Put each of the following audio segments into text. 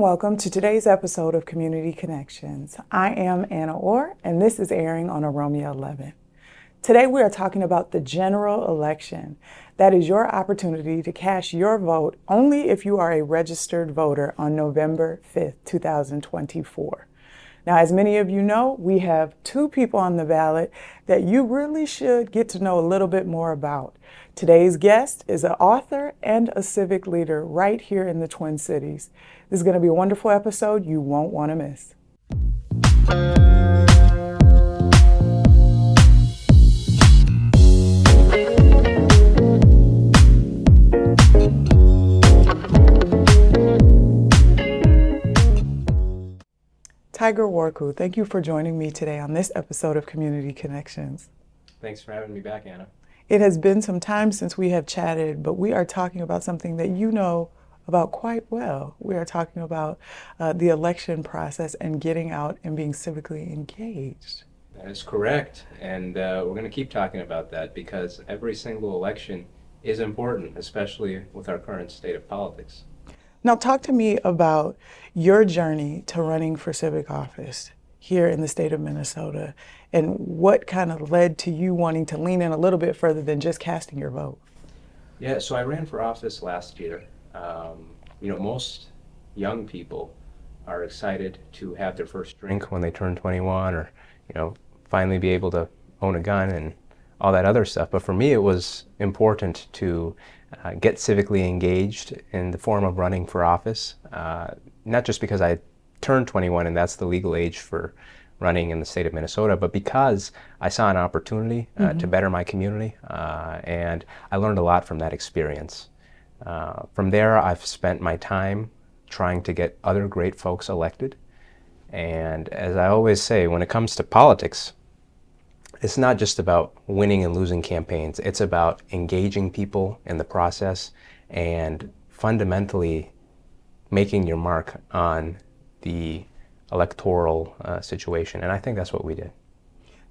welcome to today's episode of Community Connections. I am Anna Orr, and this is airing on OROMIA11. Today we are talking about the general election. That is your opportunity to cast your vote only if you are a registered voter on November 5th, 2024. Now, as many of you know, we have two people on the ballot that you really should get to know a little bit more about. Today's guest is an author and a civic leader right here in the Twin Cities. This is going to be a wonderful episode you won't want to miss. Tiger Worku, thank you for joining me today on this episode of Community Connections. Thanks for having me back, Anna. It has been some time since we have chatted, but we are talking about something that you know about quite well. We are talking about the election process and getting out and being civically engaged. That is correct, and we're going to keep talking about that because every single election is important, especially with our current state of politics. Now, talk to me about your journey to running for civic office here in the state of Minnesota and what kind of led to you wanting to lean in a little bit further than just casting your vote. Yeah, so I ran for office last year. Most young people are excited to have their first drink when they turn 21 or, finally be able to own a gun and all that other stuff. But for me, it was important to get civically engaged in the form of running for office, not just because I turned 21 and that's the legal age for running in the state of Minnesota, but because I saw an opportunity to better my community, and I learned a lot from that experience. From there, I've spent my time trying to get other great folks elected. And as I always say, when it comes to politics, it's not just about winning and losing campaigns. It's about engaging people in the process and fundamentally making your mark on the electoral situation. And I think that's what we did.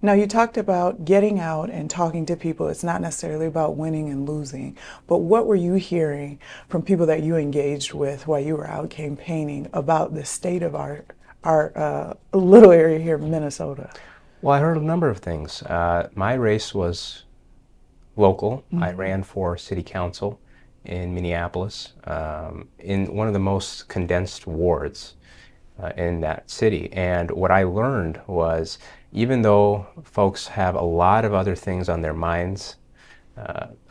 Now, you talked about getting out and talking to people. It's not necessarily about winning and losing, but what were you hearing from people that you engaged with while you were out campaigning about the state of our little area here in Minnesota? Well, I heard a number of things. My race was local. I ran for city council in Minneapolis, in one of the most condensed wards in that city. And what I learned was, even though folks have a lot of other things on their minds,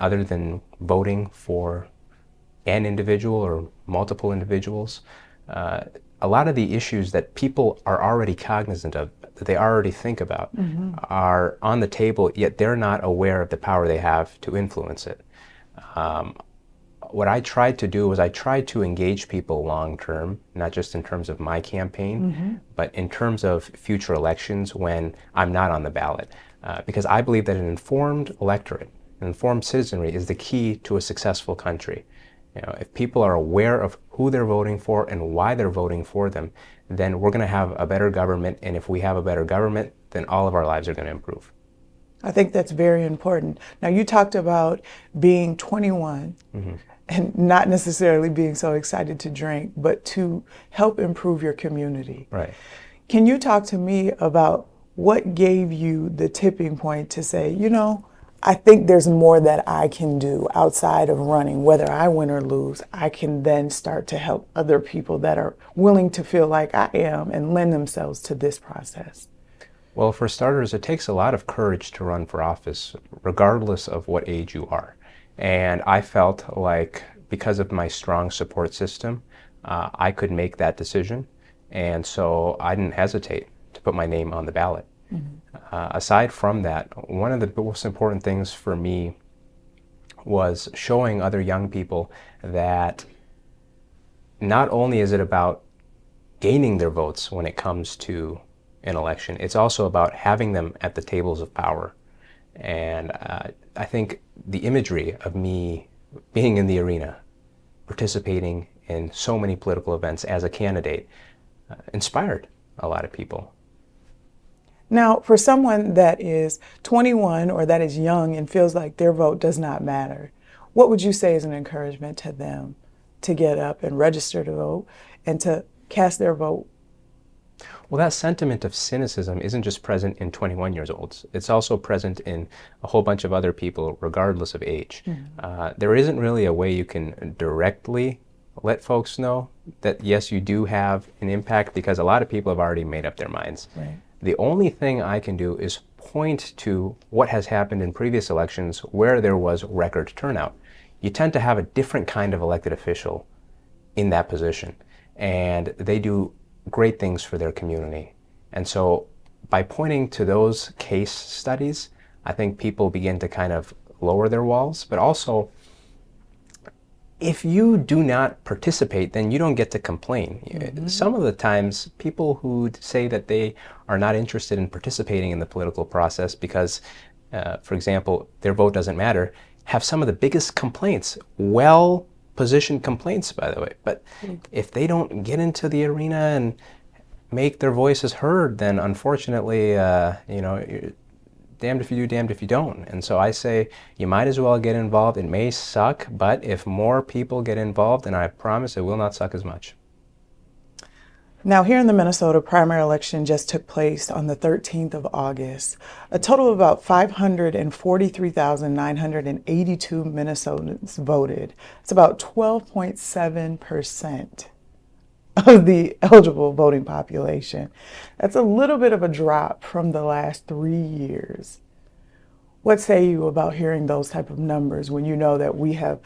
other than voting for an individual or multiple individuals, a lot of the issues that people are already cognizant of, that they already think about, are on the table, yet they're not aware of the power they have to influence it. What I tried to do was I tried to engage people long term, not just in terms of my campaign, but in terms of future elections when I'm not on the ballot. Because I believe that an informed electorate, an informed citizenry is the key to a successful country. If people are aware of who they're voting for and why they're voting for them, then we're going to have a better government. And if we have a better government, then all of our lives are going to improve. I think that's very important. Now, you talked about being 21 and not necessarily being so excited to drink, but to help improve your community. Right. Can you talk to me about what gave you the tipping point to say, I think there's more that I can do outside of running, whether I win or lose. I can then start to help other people that are willing to feel like I am and lend themselves to this process. Well, for starters, it takes a lot of courage to run for office, regardless of what age you are. And I felt like because of my strong support system, I could make that decision. And so I didn't hesitate to put my name on the ballot. Aside from that, one of the most important things for me was showing other young people that not only is it about gaining their votes when it comes to an election, it's also about having them at the tables of power. And I think the imagery of me being in the arena, participating in so many political events as a candidate, inspired a lot of people. Now, for someone that is 21 or that is young and feels like their vote does not matter, what would you say is an encouragement to them to get up and register to vote and to cast their vote? Well, that sentiment of cynicism isn't just present in 21 years olds. It's also present in a whole bunch of other people, regardless of age. There isn't really a way you can directly let folks know that, yes, you do have an impact, because a lot of people have already made up their minds. Right. The only thing I can do is point to what has happened in previous elections where there was record turnout. You tend to have a different kind of elected official in that position, and they do great things for their community. And so by pointing to those case studies, I think people begin to kind of lower their walls. But also, if you do not participate, then you don't get to complain. Some of the times, people who say that they are not interested in participating in the political process because, for example, their vote doesn't matter, have some of the biggest complaints, well-positioned complaints, by the way. But if they don't get into the arena and make their voices heard, then unfortunately, you're damned if you do, damned if you don't. And so I say you might as well get involved. It may suck, but if more people get involved, then I promise it will not suck as much. Now, here in the Minnesota, primary election just took place on the 13th of August. A total of about 543,982 Minnesotans voted. It's about 12.7% of the eligible voting population. That's a little bit of a drop from the last 3 years. What say you about hearing those type of numbers when you know that we have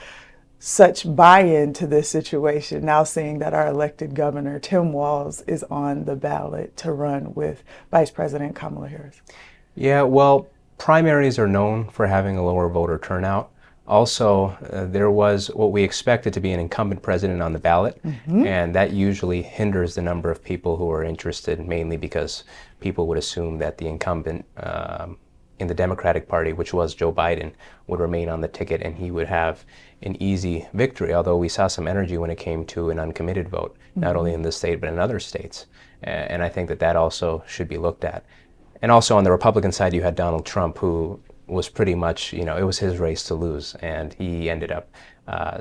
such buy-in to this situation, now seeing that our elected governor, Tim Walz, is on the ballot to run with Vice President Kamala Harris? Yeah, well, primaries are known for having a lower voter turnout. Also, there was what we expected to be an incumbent president on the ballot, and that usually hinders the number of people who are interested, mainly because people would assume that the incumbent in the Democratic Party, which was Joe Biden, would remain on the ticket and he would have an easy victory, although we saw some energy when it came to an uncommitted vote, not only in this state but in other states. And I think that that also should be looked at. And also on the Republican side, you had Donald Trump, who was pretty much, it was his race to lose, and he ended up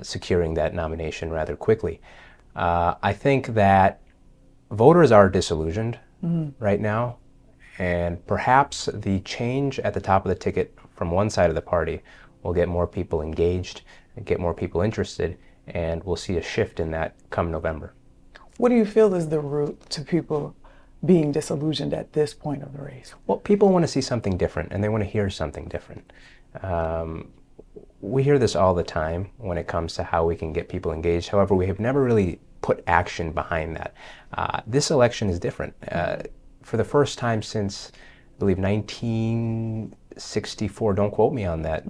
securing that nomination rather quickly. I think that voters are disillusioned right now, and perhaps the change at the top of the ticket from one side of the party will get more people engaged, get more people interested, and we'll see a shift in that come November. What do you feel is the root to people being disillusioned at this point of the race? Well, people want to see something different, and they want to hear something different. We hear this all the time when it comes to how we can get people engaged. However, we have never really put action behind that. This election is different. For the first time since, I believe, 1964, don't quote me on that,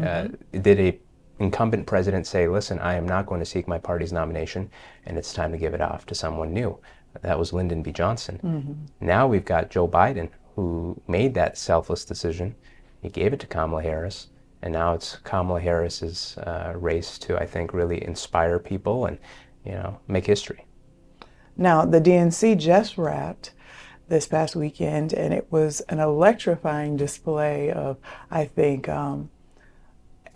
did a incumbent president say, listen, I am not going to seek my party's nomination, and it's time to give it off to someone new. That was Lyndon B. Johnson. Now we've got Joe Biden, who made that selfless decision. He gave it to Kamala Harris, and now it's Kamala Harris's race to, I think, really inspire people and, make history. Now, the DNC just wrapped this past weekend, and it was an electrifying display of, I think,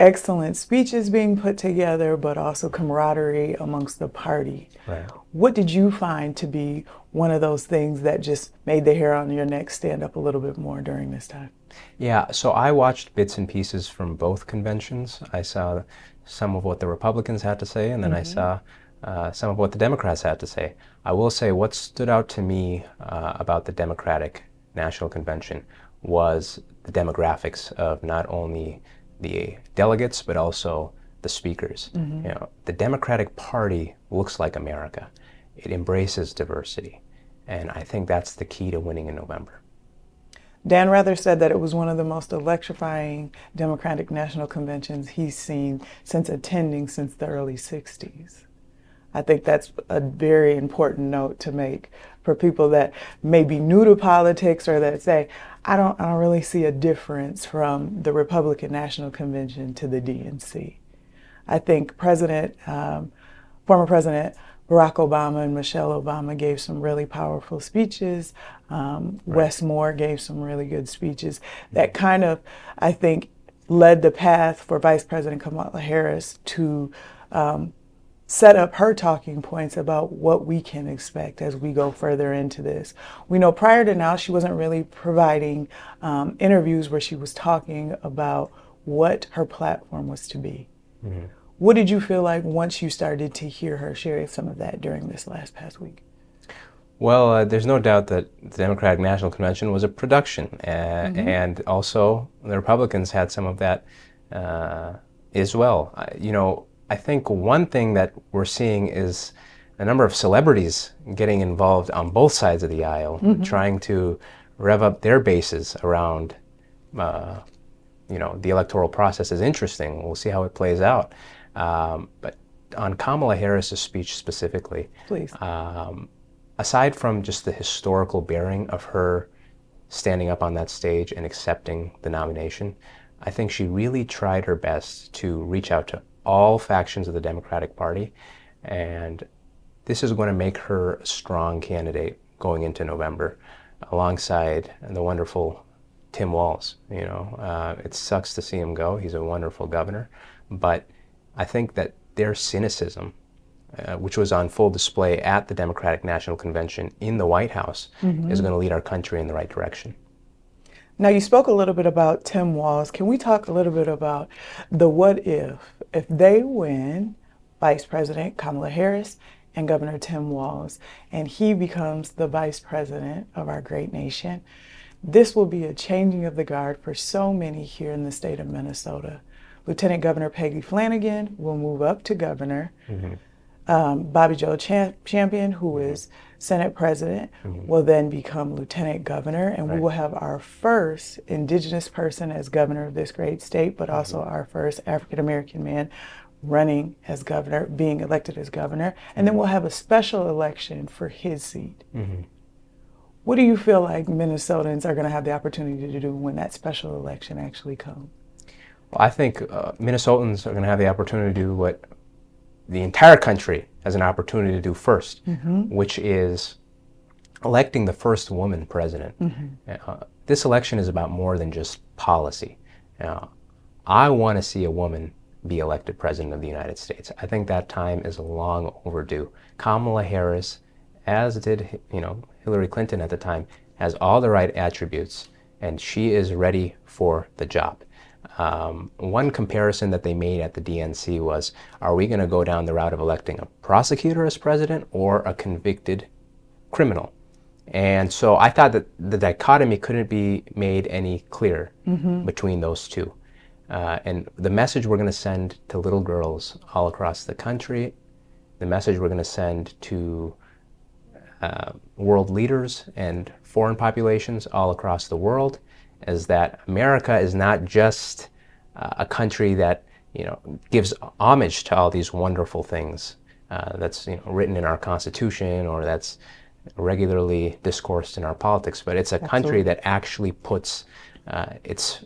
excellent speeches being put together, but also camaraderie amongst the party. Right. What did you find to be one of those things that just made the hair on your neck stand up a little bit more during this time? Yeah, so I watched bits and pieces from both conventions. I saw some of what the Republicans had to say, and then I saw some of what the Democrats had to say. I will say what stood out to me about the Democratic National Convention was the demographics of not only the delegates but also the speakers. The Democratic Party looks like America. It embraces diversity, and I think that's the key to winning in November. Dan Rather said that it was one of the most electrifying Democratic National Conventions he's seen since attending since the early 60s. I think that's a very important note to make for people that may be new to politics or that say, I don't really see a difference from the Republican National Convention to the DNC. I think former President Barack Obama and Michelle Obama gave some really powerful speeches. Wes Moore gave some really good speeches that kind of, I think, led the path for Vice President Kamala Harris to set up her talking points about what we can expect as we go further into this. We know prior to now, she wasn't really providing interviews where she was talking about what her platform was to be. Mm-hmm. What did you feel like once you started to hear her share some of that during this past week? Well, there's no doubt that the Democratic National Convention was a production, and also the Republicans had some of that as well. I think one thing that we're seeing is a number of celebrities getting involved on both sides of the aisle, trying to rev up their bases around, the electoral process is interesting. We'll see how it plays out. But on Kamala Harris's speech specifically, please. Aside from just the historical bearing of her standing up on that stage and accepting the nomination, I think she really tried her best to reach out to all factions of the Democratic Party, and this is going to make her a strong candidate going into November, alongside the wonderful Tim Walz. It sucks to see him go. He's a wonderful governor, but I think that their cynicism, which was on full display at the Democratic National Convention in the White House, is going to lead our country in the right direction. Now, you spoke a little bit about Tim Walz. Can we talk a little bit about the what if they win Vice President Kamala Harris and Governor Tim Walz, and he becomes the Vice President of our great nation? This will be a changing of the guard for so many here in the state of Minnesota. Lieutenant Governor Peggy Flanagan will move up to governor. Bobby Joe Champion, who is Senate President, will then become Lieutenant Governor, and we will have our first Indigenous person as governor of this great state, but also our first African American man running as governor, being elected as governor, and then we'll have a special election for his seat. What do you feel like Minnesotans are going to have the opportunity to do when that special election actually comes? Well, I think Minnesotans are going to have the opportunity to do what the entire country has an opportunity to do first, which is electing the first woman president. This election is about more than just policy. I want to see a woman be elected president of the United States. I think that time is long overdue. Kamala Harris, as did Hillary Clinton at the time, has all the right attributes, and she is ready for the job. One comparison that they made at the DNC was, are we going to go down the route of electing a prosecutor as president or a convicted criminal? And so I thought that the dichotomy couldn't be made any clearer between those two. And the message we're going to send to little girls all across the country, the message we're going to send to world leaders and foreign populations all across the world, is that America is not just a country that gives homage to all these wonderful things that's written in our Constitution or that's regularly discoursed in our politics, but it's a country that actually puts its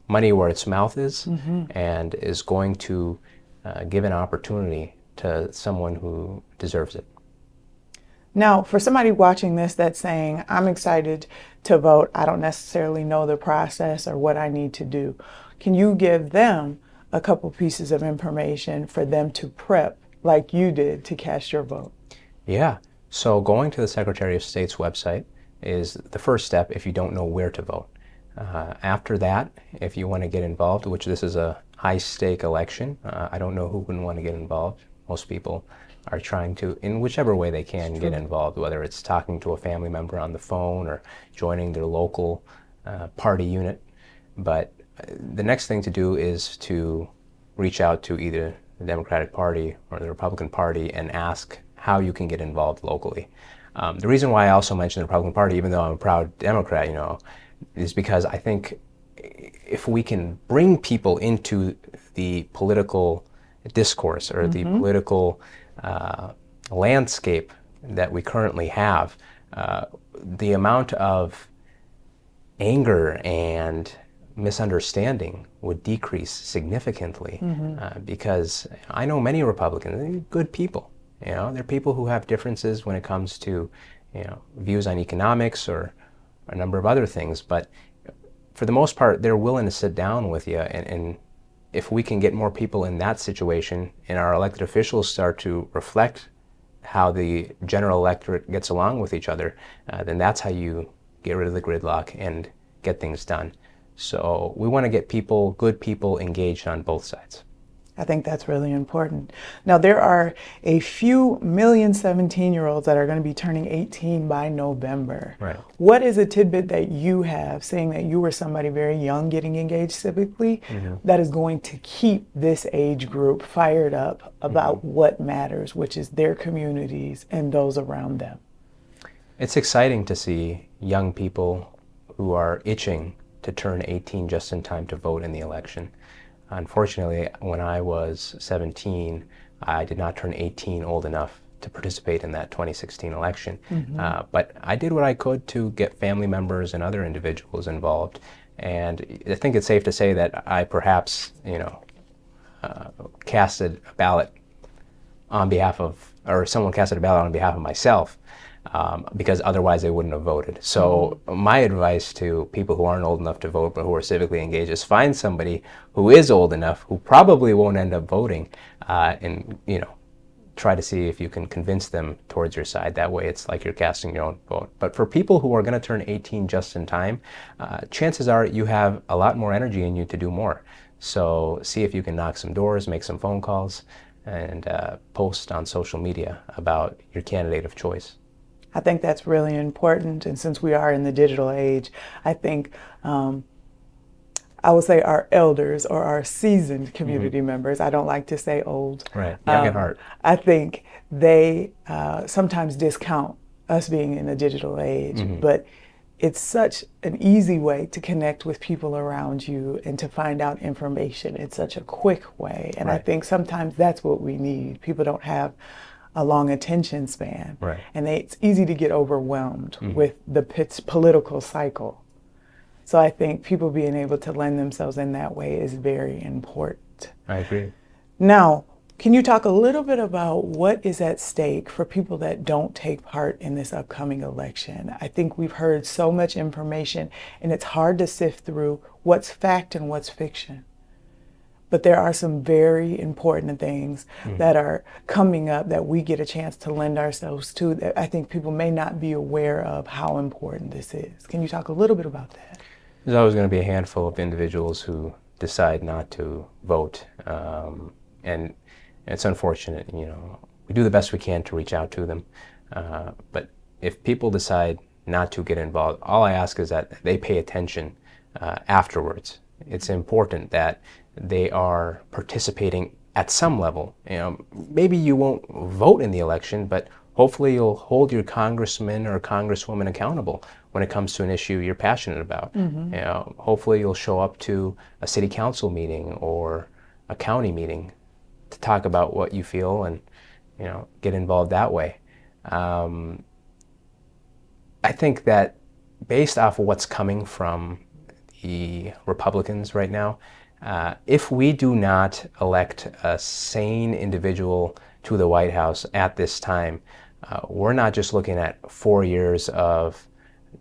money where its mouth is and is going to give an opportunity to someone who deserves it. Now, for somebody watching this that's saying, I'm excited to vote, I don't necessarily know the process or what I need to do, can you give them a couple pieces of information for them to prep like you did to cast your vote? Yeah. So going to the Secretary of State's website is the first step if you don't know where to vote. After that, if you want to get involved, which this is a high-stake election, I don't know who wouldn't want to get involved. Most people are trying to, in whichever way they can, get involved, whether it's talking to a family member on the phone or joining their local party unit. But the next thing to do is to reach out to either the Democratic Party or the Republican Party and ask how you can get involved locally. The reason why I also mentioned the Republican Party, even though I'm a proud Democrat, is because I think if we can bring people into the political discourse or the political landscape that we currently have, the amount of anger and misunderstanding would decrease significantly because I know many Republicans, they're good people. They're people who have differences when it comes to views on economics or a number of other things, but for the most part, they're willing to sit down with you and if we can get more people in that situation and our elected officials start to reflect how the general electorate gets along with each other, then that's how you get rid of the gridlock and get things done. So we want to get people, good people, engaged on both sides. I think that's really important. Now, there are a few million 17-year-olds that are going to be turning 18 by November. Right. What is a tidbit that you have, saying that you were somebody very young getting engaged civically, that is going to keep this age group fired up about what matters, which is their communities and those around them? It's exciting to see young people who are itching to turn 18 just in time to vote in the election. Unfortunately, when I was 17, I did not turn 18 old enough to participate in that 2016 election. But I did what I could to get family members and other individuals involved. And I think it's safe to say that I perhaps, casted a ballot on behalf of, or someone casted a ballot on behalf of myself, because otherwise they wouldn't have voted. So my advice to people who aren't old enough to vote but who are civically engaged is find somebody who is old enough, who probably won't end up voting, and try to see if you can convince them towards your side. That way it's like you're casting your own vote. But for people who are going to turn 18 just in time, chances are you have a lot more energy in you to do more. So see if you can knock some doors, make some phone calls, and post on social media about your candidate of choice. I think that's really important. And since we are in the digital age, I think I would say our elders or our seasoned community members, I don't like to say old. Right, young at heart. I think they sometimes discount us being in the digital age, but it's such an easy way to connect with people around you and to find out information. It's such a quick way. And I think sometimes that's what we need. People don't have a long attention span. Right. And it's easy to get overwhelmed with the political cycle. So I think people being able to lend themselves in that way is very important. I agree. Now, can you talk a little bit about what is at stake for people that don't take part in this upcoming election? I think we've heard so much information and it's hard to sift through what's fact and what's fiction. But there are some very important things that are coming up that we get a chance to lend ourselves to that I think people may not be aware of how important this is. Can you talk a little bit about that? There's always going to be a handful of individuals who decide not to vote. And it's unfortunate, we do the best we can to reach out to them. But if people decide not to get involved, all I ask is that they pay attention afterwards. It's important that they are participating at some level. Maybe you won't vote in the election, but hopefully you'll hold your congressman or congresswoman accountable when it comes to an issue you're passionate about. Hopefully you'll show up to a city council meeting or a county meeting to talk about what you feel and get involved that way. I think that based off of what's coming from the Republicans right now, if we do not elect a sane individual to the White House at this time, we're not just looking at 4 years of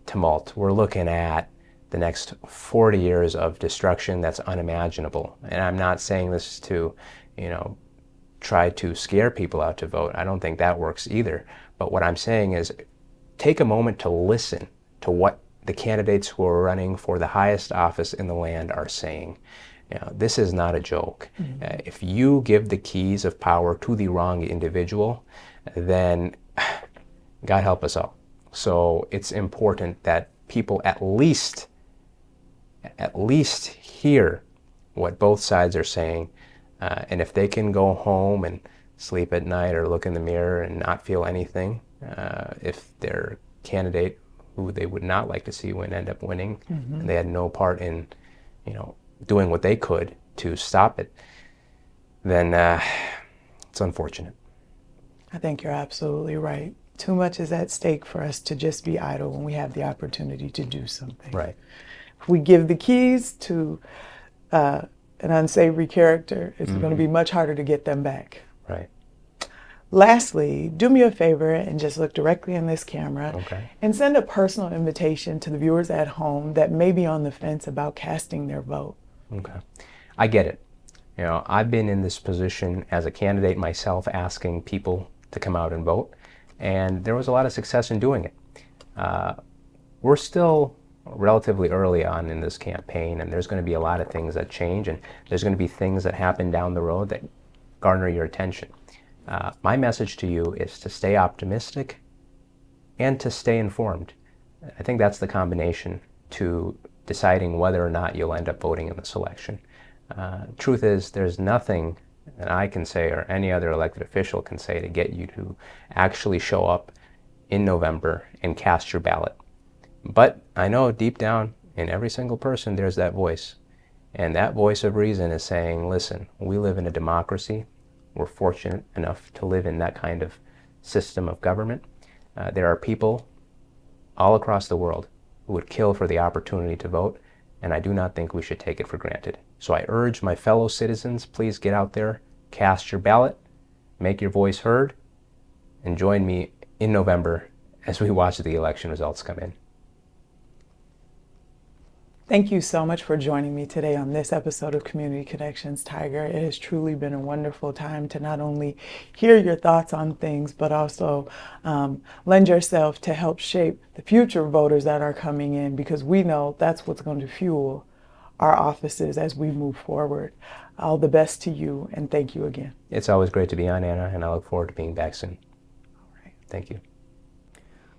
tumult. We're looking at the next 40 years of destruction that's unimaginable. And I'm not saying this to, try to scare people out to vote. I don't think that works either. But what I'm saying is take a moment to listen to what the candidates who are running for the highest office in the land are saying. This is not a joke. If you give the keys of power to the wrong individual, then God help us all. So it's important that people at least hear what both sides are saying. And if they can go home and sleep at night or look in the mirror and not feel anything, if their candidate who they would not like to see win end up winning, and they had no part in, doing what they could to stop it, then it's unfortunate. I think you're absolutely right. Too much is at stake for us to just be idle when we have the opportunity to do something. Right. If we give the keys to an unsavory character, it's going to be much harder to get them back. Right. Lastly, do me a favor and just look directly in this camera and send a personal invitation to the viewers at home that may be on the fence about casting their vote. Okay. I get it. You know, I've been in this position as a candidate myself, asking people to come out and vote, and there was a lot of success in doing it. We're still relatively early on in this campaign, and there's going to be a lot of things that change, and there's going to be things that happen down the road that garner your attention. My message to you is to stay optimistic and to stay informed. I think that's the combination to deciding whether or not you'll end up voting in this election. Truth is, there's nothing that I can say or any other elected official can say to get you to actually show up in November and cast your ballot. But I know deep down in every single person there's that voice. And that voice of reason is saying, listen, we live in a democracy. We're fortunate enough to live in that kind of system of government. There are people all across the world who would kill for the opportunity to vote, and I do not think we should take it for granted. So I urge my fellow citizens, please get out there, cast your ballot, make your voice heard, and join me in November as we watch the election results come in. Thank you so much for joining me today on this episode of Community Connections, Tiger. It has truly been a wonderful time to not only hear your thoughts on things, but also lend yourself to help shape the future voters that are coming in, because we know that's what's going to fuel our offices as we move forward. All the best to you, and thank you again. It's always great to be on, Anna, and I look forward to being back soon. All right. Thank you.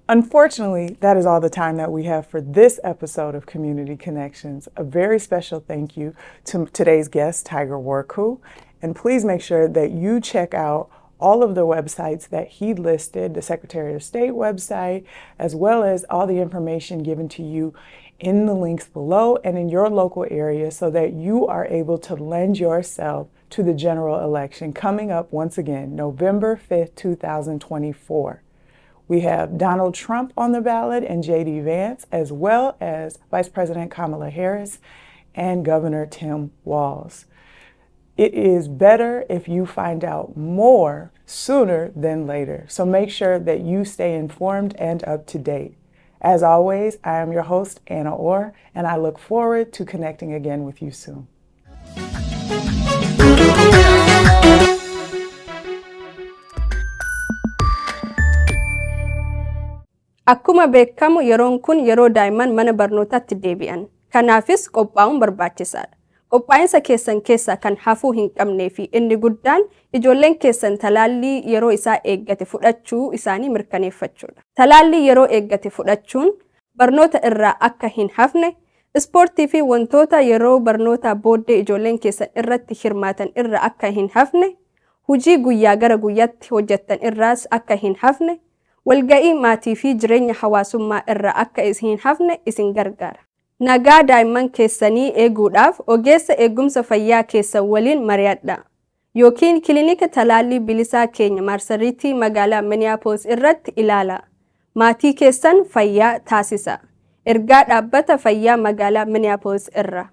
Unfortunately, that is all the time that we have for this episode of Community Connections. A very special thank you to today's guest, Tiger Worku. And please make sure that you check out all of the websites that he listed, the Secretary of State website, as well as all the information given to you in the links below and in your local area, so that you are able to lend yourself to the general election coming up once again, November 5th, 2024. We have Donald Trump on the ballot and J.D. Vance, as well as Vice President Kamala Harris and Governor Tim Walz. It is better if you find out more sooner than later. So make sure that you stay informed and up to date. As always, I am your host, Anna Orr, and I look forward to connecting again with you soon. Akkuma beekamu yeroon kun yeroo daa'imman mana barnootaatti deebi'an. Kanaafis qophaa'uun barbaachisaadha. Qophaa'insa keessan keessaa kan hafuu hin qabnee fi inni guddaan ijoolleen keessan talaallii yeroo isaa eeggate fudhachuu isaanii mirkaneeffachuudha. Talaallii yeroo eeggate fudhachuun barnoota irraa akka hin hafne, ispoortii fi wantoota yeroo barnoota booddee ijoolleen keessan irratti hirmaatan irraa akka hin hafne, hojii guyyaa gara guyyaatti hojjettan irraas akka hin hafne, walga'ii maatii fi jireenya hawaasummaa irraa akka hin hafne isin gargaara. Nagaa daa'imman keessanii eeguudhaaf ogeessa eegumsa fayyaa keessan waliin mari'adhaa. Yookiin kilinika talaallii bilisaa keenya marsariitii magaalaa Minneapolis irratti ilaalaa. Maatii keessan fayyaa taasisaa. Ergaa dhaabbata fayyaa magaalaa Minneapolis irraa.